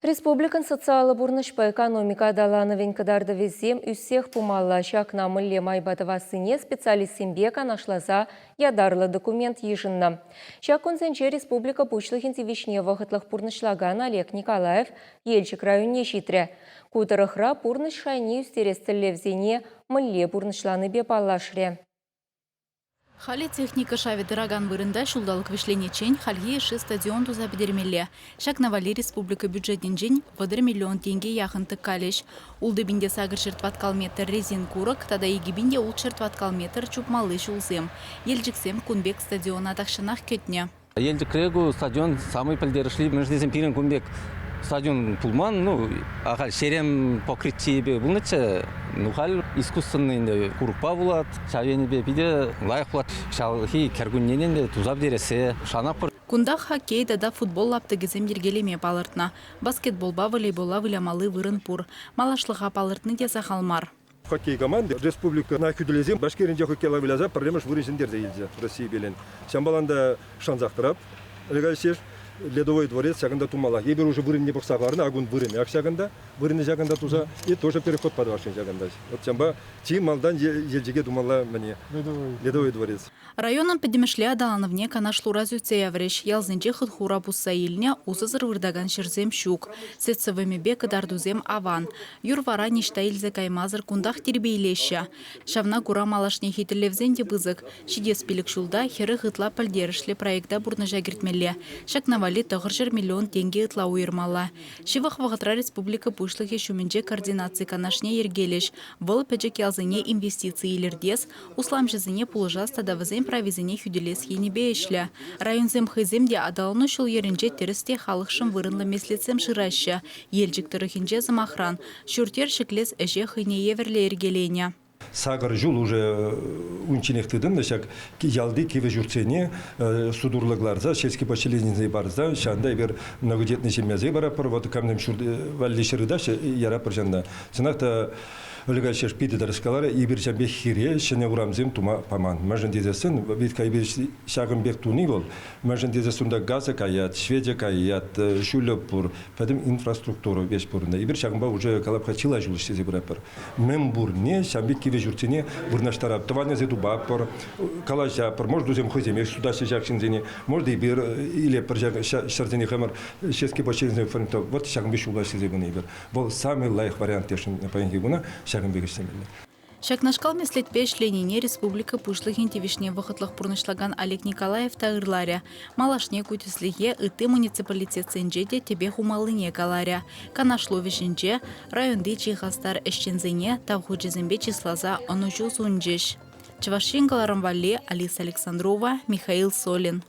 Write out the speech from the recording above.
Республикан социалы бурнышпа экономика адалановен кадарды везем үссех пумалла шакна мылле майбатывасыне специалистсембека нашлаза ядарлы документ ежинна. Шакунзенче республика бучлыхин тивишне вахытлых пурнышлаган Олег Николаев елчик районе шитре. Кутырыхра пурныш шайни үстерестіллевзене мылле пурнышланы бепаллашре. Хали техника шави дыраган вырында шулдалық вишленечен хальги еші стадион туза бедермелі. Шакнавали республика бюджетен жен 1 миллион тенге яхын тыккалеш. Улды бінде сагыр шыртваткал метр резин курок, тада еги бінде ул шыртваткал метр чупмалы шулзем. Елжіксем кунбек стадион атақшынақ кетне. Елжікрегу стадион самый пілдерішли междезем пирен кунбек. Стадион пулман, ахал шерем покрытие булныча, хал искусственный курупа булат, шавенебе биде лайық булат, шалхи кергунненен туза бдересе, шанапыр. Кундах хоккей да футбол лаптыгізем ергелеме палыртна. Баскетболба волейбола вылямалы вырын пур. Малашлыға палыртны де сахалмар. Хоккей команды республика на күділезем башкерінде хоккейла білаза проблема вырынсендерде елде Россия белен. Шамбаланда шанзақтырап, легалсеш Ледовой дворец шагында тумала. Ебер уже вырынне боксагларына агун вырыне акшагында, вырыне жагында туза и тоже переход под вашин жагында. Вот шамба ти малдан елжиге думала мне Ледовой дворец. Районын педемешле адалановне канашлу разюце явреш ялзынче хытхура бусса илне усызыр вырдаган шерзем щук. Сетсовыми бе кадардузем аван. Юрвара ништа илзе каймазыр кундах тербейлеща. Шавна кура малашне хитерлевзенде бызык. Шидес пилік шулда хері хытла пальдерішле проекта бурна жагертмелле. Шакнавали тағыржыр миллион тенге ытла уйырмала. Шивах вағытра республика пушлығы шуменже координации канашне ергелеш. Бұл пәджек ялзыне инвестиции илердес, услам жызыне пулыжа стадавызен провизине хюделес енебе ешлі. Районзем хыземде адалыны шыл ерінже терісте халықшын вырынлы меслецем жыраща. Елжік тұрықынже замахран. Шүртер шіклес әже хыне еверле ергелене. Сагар жул уже унчинехтыдым, нашак ялды киве журцене судурлыгларза, шельский поселенец барза, шанда бер многодетный семьязы барапыр, вот камнем шурды валлишырыда яра пыржанда. Сынакта Ольга Шешпиды дарыскалары ибир жамбе хире, шене урамзем тума паман. Мәжін дезесін, битка ибир шағын бек туни бол. Мәжін дезесінде газы каят, Шведия каят, шулепур, падым инфраструктуру беш бұрында. Ибир шағын ба уже калапқа чила жылыш сезе бұрапыр. Мен бұрне, шамбек киве жүртене бұрнаштарап. Тыване зеду бапыр, калажапыр, может дузем хызем, суда шежакшын зене, может ибир или пыржак шардене хамар, шески башелізне фармто. Вот шағын беш улаш сезе бұны ибир. Бұл самый лайық вариант тешін паенге бұна. Шакнашкал меслетпе шленине республика пушлыхин тивишне вахытлых пурнышлаган Олег Николаев тағырларя. Малашне кутюслиге ыты муниципалитет сенжеде тебе хумалыне каларя. Канашлу вишинче районды чихастар эшчензене тавхуджизембе числаза онучу сунджеш. Чавашин Галарамвали, Алиса Александрова, Михаил Солин.